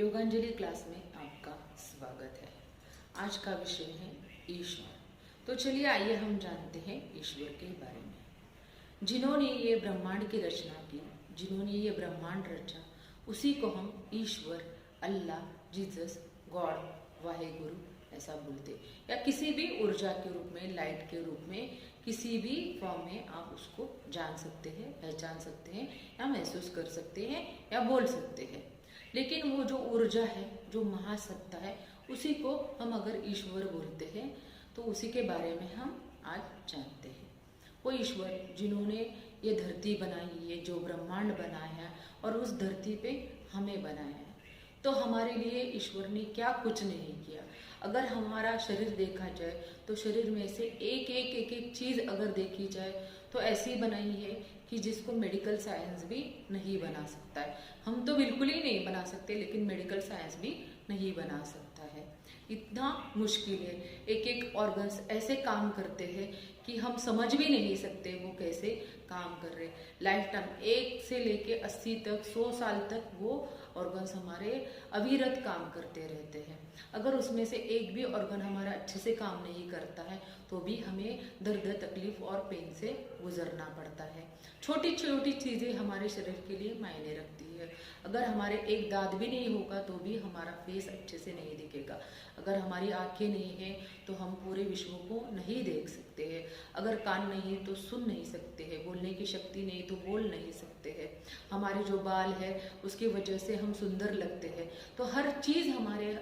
योगांजलि class में आपका स्वागत है। आज का विषय है ईश्वर। तो चलिए आइए हम जानते हैं ईश्वर के बारे में। जिन्होंने ये ब्रह्मांड की रचना की, जिन्होंने ये ब्रह्मांड रचा, उसी को हम ईश्वर, अल्लाह, जीसस, गॉड, वाहेगुरु ऐसा बोलते, या किसी भी ऊर्जा के रूप में, लाइट के रूप में, किसी भी फॉर्म में आप उसको जान सकते हैं, पहचान सकते हैं, या महसूस कर सकते हैं, या बोल सकते हैं। लेकिन वो जो ऊर्जा है, जो महासत्ता है, उसी को हम अगर ईश्वर बोलते हैं तो उसी के बारे में हम आज जानते हैं। वो ईश्वर जिन्होंने ये धरती बनाई है, जो ब्रह्मांड बनाया है और उस धरती पे हमें बनाया है। तो हमारे लिए ईश्वर ने क्या कुछ नहीं किया। अगर हमारा शरीर देखा जाए तो शरीर में से एक चीज़ अगर देखी जाए तो ऐसी बनाई है कि जिसको मेडिकल साइंस भी नहीं बना सकता है। हम तो बिल्कुल ही नहीं बना सकते, लेकिन मेडिकल साइंस भी नहीं बना सकता है। इतना मुश्किल है। एक ऑर्गन्स ऐसे काम करते हैं कि हम समझ भी नहीं सकते वो कैसे काम कर रहे। लाइफ टाइम 1 से लेके 80 तक, 100 साल तक वो ऑर्गन्स हमारे अविरत काम करते रहते हैं। अगर उसमें से एक भी ऑर्गन हमारा अच्छे से काम नहीं करता है तो भी हमें दर्द, तकलीफ और पेन से गुजरना पड़ता है। छोटी छोटी चीज़ें हमारे शरीर के लिए मायने रखती है। अगर हमारे एक दांत भी नहीं होगा तो भी हमारा फेस अच्छे से नहीं दिखेगा। अगर हमारी आंखें नहीं हैं तो हम पूरे विश्व को नहीं देख सकते हैं। अगर कान नहीं तो सुन नहीं सकते हैं। बोलने की शक्ति नहीं तो बोल नहीं सकते हैं। हमारे जो बाल है उसकी वजह से हम सुंदर लगते हैं। तो हर चीज़ हमारे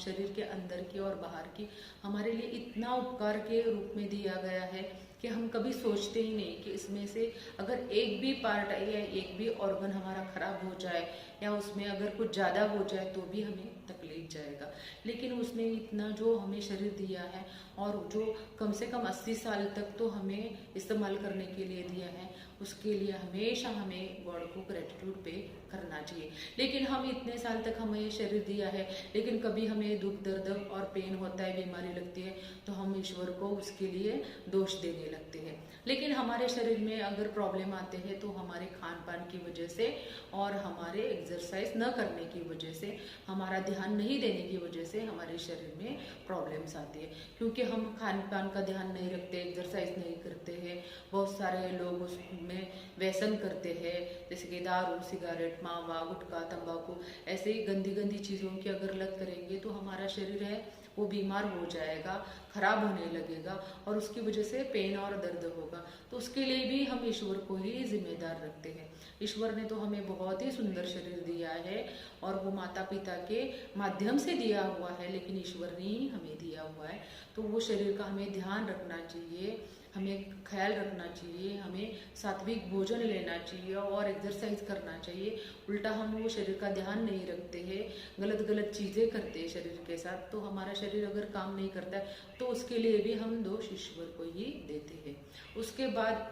शरीर के अंदर की और बाहर की हमारे लिए इतना उपकार के रूप में दिया गया है कि हम कभी सोचते ही नहीं कि इसमें से अगर एक भी पार्ट या एक भी ऑर्गन हमारा खराब हो जाए या उसमें अगर कुछ ज़्यादा हो जाए तो भी हमें तकलीफ जाएगा। लेकिन उसने इतना जो हमें शरीर दिया है और जो कम से कम 80 साल तक तो हमें इस्तेमाल करने के लिए दिया है, उसके लिए हमेशा हमें गॉड को ग्रेटिट्यूड पे करना चाहिए। लेकिन हम इतने साल तक हमें शरीर दिया है, लेकिन कभी हमें दुख, दर्द और पेन होता है, बीमारी लगती है तो हम ईश्वर को उसके लिए दोष देने लगते हैं। लेकिन हमारे शरीर में अगर प्रॉब्लम आते हैं तो हमारे खान पान की वजह से और हमारे एक्सरसाइज न करने की वजह से, हमारा ध्यान नहीं देने की वजह से हमारे शरीर में प्रॉब्लम्स आती है। क्योंकि हम खान पान का ध्यान नहीं रखते, एक्सरसाइज नहीं करते हैं। बहुत सारे लोग उसमें व्यसन करते हैं, जैसे कि दारू, सिगरेट, मावा, गुटखा, तंबाकू, ऐसे ही गंदी गंदी चीज़ों की अगर लत करेंगे तो हमारा शरीर है वो बीमार हो जाएगा, खराब होने लगेगा और उसकी वजह से पेन और दर्द होगा। तो उसके लिए भी हम ईश्वर को ही जिम्मेदार रखते हैं। ईश्वर ने तो हमें बहुत ही सुंदर शरीर दिया है और वो माता पिता के माध्यम से दिया हुआ है, लेकिन ईश्वर ने ही हमें दिया हुआ है। तो वो शरीर का हमें ध्यान रखना चाहिए, हमें ख्याल रखना चाहिए, हमें सात्विक भोजन लेना चाहिए और एक्सरसाइज करना चाहिए। उल्टा हम वो शरीर का ध्यान नहीं रखते हैं, गलत गलत चीज़ें करते हैं शरीर के साथ, तो हमारा शरीर अगर काम नहीं करता है तो उसके लिए भी हम दोष ईश्वर को ही देते हैं। उसके बाद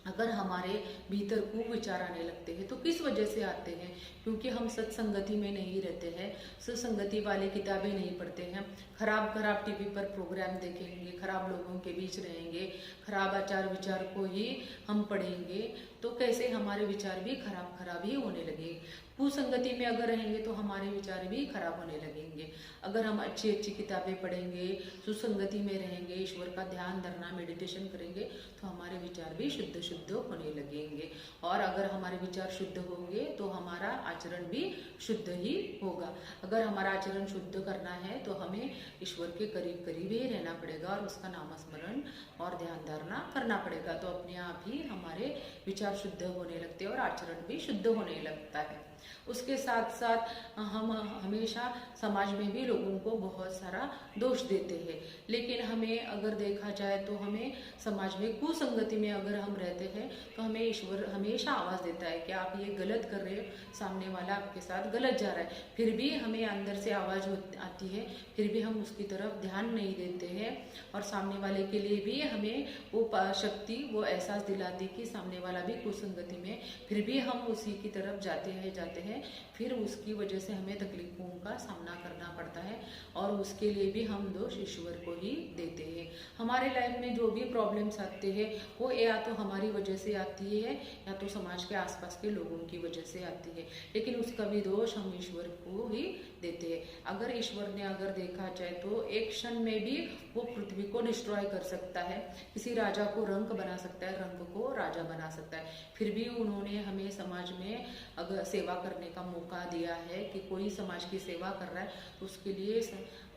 अगर हमारे भीतर कुविचार आने लगते हैं तो किस वजह से आते हैं? क्योंकि हम सत्संगति में नहीं रहते हैं, सत्संगति वाले किताबें नहीं पढ़ते हैं, खराब खराब टीवी पर प्रोग्राम देखेंगे, खराब लोगों के बीच रहेंगे, खराब आचार विचार को ही हम पढ़ेंगे, तो कैसे हमारे विचार भी खराब ही होने लगेंगे। कुसंगति में अगर रहेंगे तो हमारे विचार भी खराब होने लगेंगे। अगर हम अच्छी अच्छी किताबें पढ़ेंगे, सुसंगति में रहेंगे, ईश्वर का ध्यान धरना, मेडिटेशन करेंगे तो हमारे विचार भी शुद्ध होने लगेंगे। और अगर हमारे विचार शुद्ध होंगे तो हमारा आचरण भी शुद्ध ही होगा। अगर हमारा आचरण शुद्ध करना है तो हमें ईश्वर के करीब करीब ही रहना पड़ेगा और उसका नामस्मरण और ध्यान धारणा करना पड़ेगा। तो अपने आप ही हमारे विचार शुद्ध होने लगते हैं और आचरण भी शुद्ध होने लगता है। उसके साथ साथ हम हमेशा समाज में भी लोगों को बहुत सारा दोष देते हैं। लेकिन हमें अगर देखा जाए तो हमें समाज में कुसंगति में अगर हम रहते हैं तो हमें ईश्वर हमेशा आवाज़ देता है कि आप ये गलत कर रहे हो, सामने वाला आपके साथ गलत जा रहा है। फिर भी हमें अंदर से आवाज़ आती है, फिर भी हम उसकी तरफ ध्यान नहीं देते हैं और सामने वाले के लिए भी हमें वो शक्ति, वो एहसास दिलाती कि सामने वाला भी कुसंगति में, फिर भी हम उसी की तरफ जाते जाते हैं, फिर उसकी वजह से हमें तकलीफों का सामना करना पड़ता है और उसके लिए भी हम दोष ईश्वर को ही देते हैं। हमारे लाइफ में जो भी प्रॉब्लम्स आते हैं वो या तो हमारी वजह से आती है या तो समाज के आसपास के लोगों की वजह से आती है, लेकिन उसका भी दोष हम ईश्वर को ही देते हैं। अगर ईश्वर ने अगर देखा जाए तो एक क्षण में भी वो पृथ्वी को डिस्ट्रॉय कर सकता है, किसी राजा को रंक बना सकता है, रंक को राजा बना सकता है, फिर भी उन्होंने हमें समाज में अगर सेवा करने का मौका दिया है कि कोई समाज की सेवा कर रहा है तो उसके लिए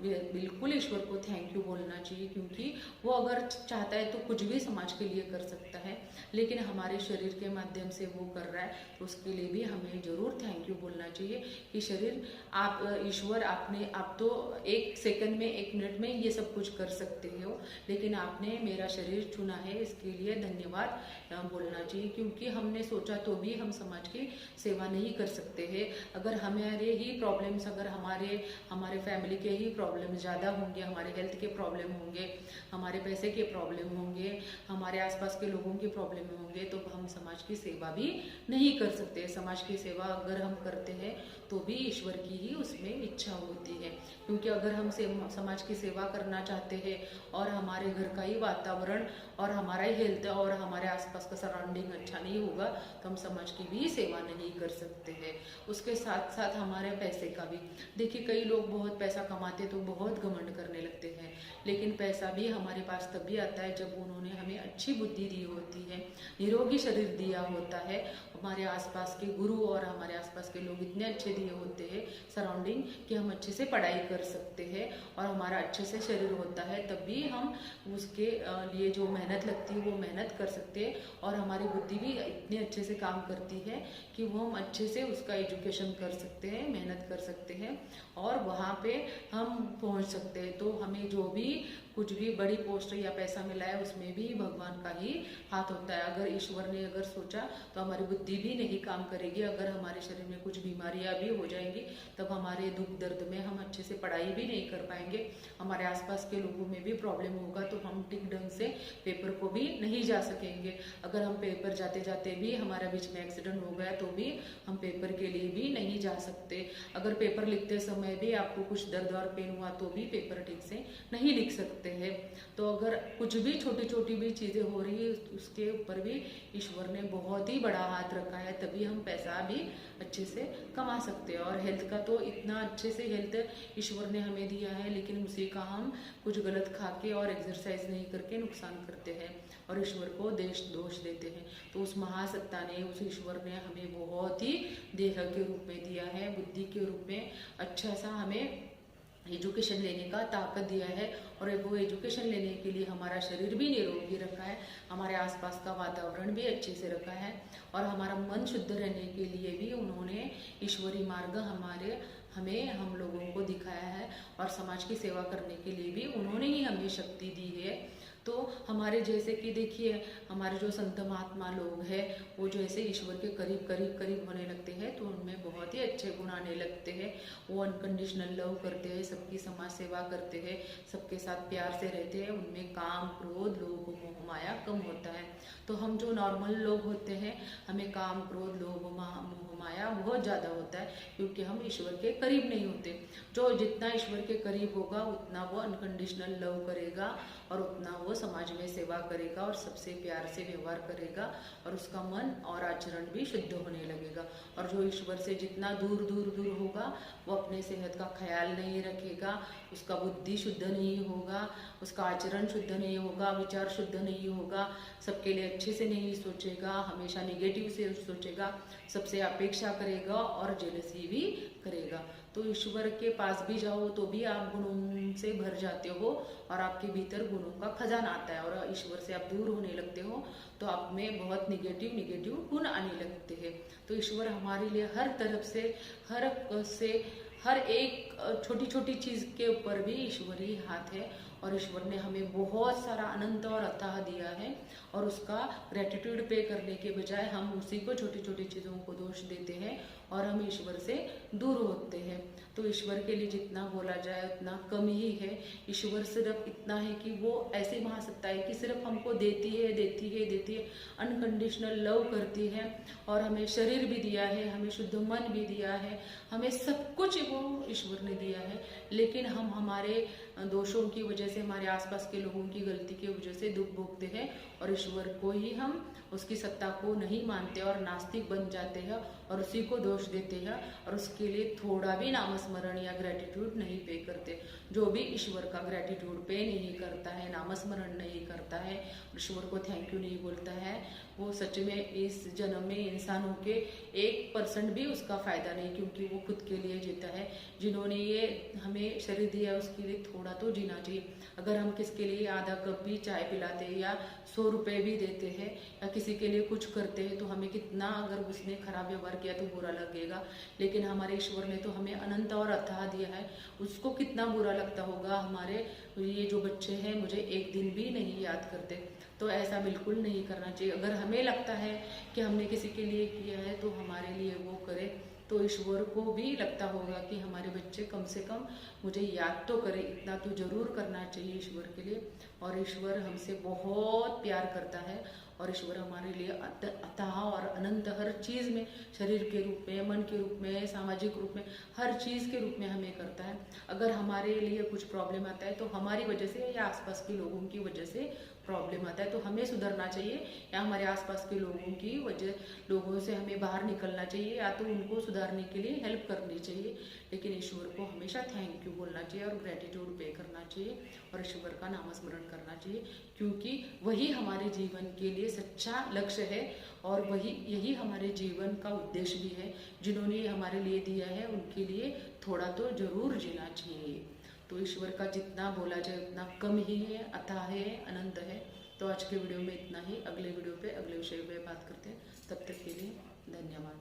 बिल्कुल ईश्वर को थैंक यू बोलना चाहिए, क्योंकि वो अगर चाहता है तो कुछ भी समाज के लिए कर सकता है, लेकिन हमारे शरीर के माध्यम से वो कर रहा है तो उसके लिए भी हमें जरूर थैंक यू बोलना चाहिए कि शरीर आप ईश्वर आप तो एक सेकंड में एक मिनट में ये सब कुछ कर सकते हो, लेकिन आपने मेरा शरीर चुना है, इसके लिए धन्यवाद बोलना चाहिए, क्योंकि हमने सोचा तो भी हम समाज की सेवा नहीं कर सकते हैं। अगर हमारे ही प्रॉब्लम्स, अगर हमारे फैमिली के ही प्रॉब्लम ज़्यादा होंगे, हमारे हेल्थ के प्रॉब्लम होंगे, हमारे पैसे के प्रॉब्लम होंगे, हमारे आसपास के लोगों की प्रॉब्लम होंगे, तो हम समाज की सेवा भी नहीं कर सकते। समाज की सेवा अगर हम करते हैं तो भी ईश्वर की ही उसमें इच्छा होती है, क्योंकि अगर हम समाज की सेवा करना चाहते हैं और हमारे घर का ही वातावरण और हमारा ही हेल्थ और हमारे आसपास का सराउंडिंग अच्छा नहीं होगा तो हम समाज की भी सेवा नहीं कर सकते हैं। उसके साथ साथ हमारे पैसे का भी देखिए, कई लोग बहुत पैसा कमाते तो बहुत घमंड करने लगते हैं, लेकिन पैसा भी हमारे पास तभी आता है जब उन्होंने हमें अच्छी बुद्धि दी होती है, निरोगी शरीर दिया होता है, हमारे आसपास के गुरु और हमारे आसपास के लोग इतने अच्छे दिए होते हैं सराउंडिंग कि हम अच्छे से पढ़ाई कर सकते हैं और हमारा अच्छे से शरीर होता है, तभी हम उसके लिए जो मेहनत लगती है वो मेहनत कर सकते हैं और हमारी बुद्धि भी इतने अच्छे से काम करती है कि वो हम अच्छे से उसका एजुकेशन कर सकते हैं, मेहनत कर सकते हैं और वहाँ पे हम पहुँच सकते हैं। तो हमें जो भी कुछ भी बड़ी पोस्ट या पैसा मिला है उसमें भी भगवान का ही हाथ होता है। अगर ईश्वर ने अगर सोचा तो हमारी बुद्धि भी नहीं काम करेगी, अगर हमारे शरीर में कुछ बीमारियां भी हो जाएंगी तब हमारे दुख दर्द में हम अच्छे से पढ़ाई भी नहीं कर पाएंगे, हमारे आसपास के लोगों में भी प्रॉब्लम होगा तो हम ठीक ढंग से पेपर को भी नहीं जा सकेंगे। अगर हम पेपर जाते जाते भी हमारा बीच में एक्सीडेंट हो गया तो भी हम पेपर के लिए भी नहीं जा सकते। अगर पेपर लिखते समय भी आपको कुछ दर्द और पेन हुआ तो भी पेपर ठीक से नहीं लिख सकते हैं। तो अगर कुछ भी छोटी छोटी भी चीज़ें हो रही है उसके ऊपर भी ईश्वर ने बहुत ही बड़ा हाथ रखा है, तभी हम पैसा भी अच्छे से कमा सकते हैं। और हेल्थ का तो इतना अच्छे से हेल्थ ईश्वर ने हमें दिया है, लेकिन उसी का हम कुछ गलत खा के और एक्सरसाइज नहीं करके नुकसान करते हैं और ईश्वर को दोष देते हैं। तो उस महासत्ता ने, उस ईश्वर ने हमें बहुत ही देह के रूप में दिया है, बुद्धि के रूप में अच्छा सा हमें एजुकेशन लेने का ताकत दिया है और वो एजुकेशन लेने के लिए हमारा शरीर भी निरोगी रखा है, हमारे आसपास का वातावरण भी अच्छे से रखा है और हमारा मन शुद्ध रहने के लिए भी उन्होंने ईश्वरी मार्ग हम लोगों को दिखाया है और समाज की सेवा करने के लिए भी उन्होंने ही हमें शक्ति दी है। तो हमारे जैसे कि देखिए, हमारे जो संत महात्मा लोग हैं वो जैसे ईश्वर के करीब होने लगते हैं तो उनमें बहुत ही अच्छे गुण आने लगते हैं। वो अनकंडीशनल लव करते हैं, सबकी समाज सेवा करते हैं, सबके साथ प्यार से रहते हैं, उनमें काम क्रोध लोभ मोह माया कम होता है। तो हम जो नॉर्मल लोग होते हैं हमें काम क्रोध लोभ मोह माया बहुत ज़्यादा होता है, क्योंकि हम ईश्वर के करीब नहीं होते। जो जितना ईश्वर के करीब होगा उतना वो अनकंडीशनल लव करेगा और उतना वो समाज में सेवा करेगा और सबसे प्यार से व्यवहार करेगा और उसका मन और आचरण भी शुद्ध होने लगेगा। और जो ईश्वर से जितना दूर होगा वो अपने सेहत का ख्याल नहीं रखेगा, उसका बुद्धि शुद्ध नहीं होगा, उसका आचरण शुद्ध नहीं होगा, विचार शुद्ध नहीं होगा, सबके लिए अच्छे से नहीं सोचेगा, हमेशा निगेटिव से सोचेगा, सबसे अपेक्षा करेगा और जेलसी भी करेगा। तो ईश्वर के पास भी जाओ तो भी आप गुणों से भर जाते हो और आपके भीतर गुणों का खजाना आता है और ईश्वर से आप दूर होने लगते हो तो आप में बहुत निगेटिव गुण आने लगते हैं। तो ईश्वर हमारे लिए हर तरफ से हर एक छोटी छोटी चीज़ के ऊपर भी ईश्वरी हाथ है और ईश्वर ने हमें बहुत सारा अनंत और अथाह दिया है और उसका ग्रेटिट्यूड पे करने के बजाय हम उसी को छोटी छोटी चीज़ों को दोष देते हैं और हम ईश्वर से दूर होते हैं। तो ईश्वर के लिए जितना बोला जाए उतना कम ही है। ईश्वर सिर्फ इतना है कि वो ऐसी महासत्ता है कि सिर्फ हमको देती है, देती है, देती है, अनकंडीशनल लव करती है, और हमें शरीर भी दिया है, हमें शुद्ध मन भी दिया है, हमें सब कुछ वो ईश्वर ने दिया है। लेकिन हम हमारे दोषों की वजह से, हमारे आसपास के लोगों की गलती की वजह से दुख भोगते हैं, और ईश्वर को ही हम उसकी सत्ता को नहीं मानते और नास्तिक बन जाते हैं और उसी को दोष देते हैं, और उसके लिए थोड़ा भी नामस्मरण या ग्रेटिट्यूड नहीं पे करते। जो भी ईश्वर का ग्रेटिट्यूड पे नहीं करता है, नामस्मरण नहीं करता है, ईश्वर को थैंक यू नहीं बोलता है, वो सच में इस जन्म में इंसान होके 1% भी उसका फायदा नहीं, क्योंकि वो खुद के लिए जीता है। जिन्होंने ये हमें शरीर दिया उसके लिए थोड़ा तो जीना चाहिए। अगर हम किसके लिए आधा कप भी चाय पिलाते हैं या 100 रुपये भी देते हैं या किसी के लिए कुछ करते हैं, तो हमें कितना, अगर उसने खराब व्यवहार किया तो बुरा लगेगा, लेकिन हमारे ईश्वर ने तो हमें अनंत और अथाह दिया है, उसको कितना बुरा लगता होगा। हमारे ये जो बच्चे हैं मुझे एक दिन भी नहीं याद करते, तो ऐसा बिल्कुल नहीं करना चाहिए। अगर हमें लगता है कि हमने किसी के लिए किया है तो हमारे लिए वो करे, तो ईश्वर को भी लगता होगा कि हमारे बच्चे कम से कम मुझे याद तो करे। इतना तो जरूर करना चाहिए ईश्वर के लिए। और ईश्वर हमसे बहुत प्यार करता है, और ईश्वर हमारे लिए अथाह और अनंत हर चीज़ में, शरीर के रूप में, मन के रूप में, सामाजिक रूप में, हर चीज़ के रूप में हमें करता है। अगर हमारे लिए कुछ प्रॉब्लम आता है तो हमारी वजह से या आसपास के लोगों की वजह से प्रॉब्लम आता है, तो हमें सुधरना चाहिए, या हमारे आसपास के लोगों से हमें बाहर निकलना चाहिए, या तो उनको सुधारने के लिए हेल्प करनी चाहिए। लेकिन ईश्वर को हमेशा थैंक यू बोलना चाहिए और ग्रेटिट्यूड पे करना चाहिए, और ईश्वर का नामस्मरण करना चाहिए, क्योंकि वही हमारे जीवन के लिए सच्चा लक्ष्य है, और यही हमारे जीवन का उद्देश्य भी है। जिन्होंने हमारे लिए दिया है उनके लिए थोड़ा तो जरूर जीना चाहिए। तो ईश्वर का जितना बोला जाए उतना कम ही है, अथाह है, अनंत है। तो आज के वीडियो में इतना ही। अगले वीडियो पे अगले विषय पे बात करते हैं। तब तक के लिए धन्यवाद।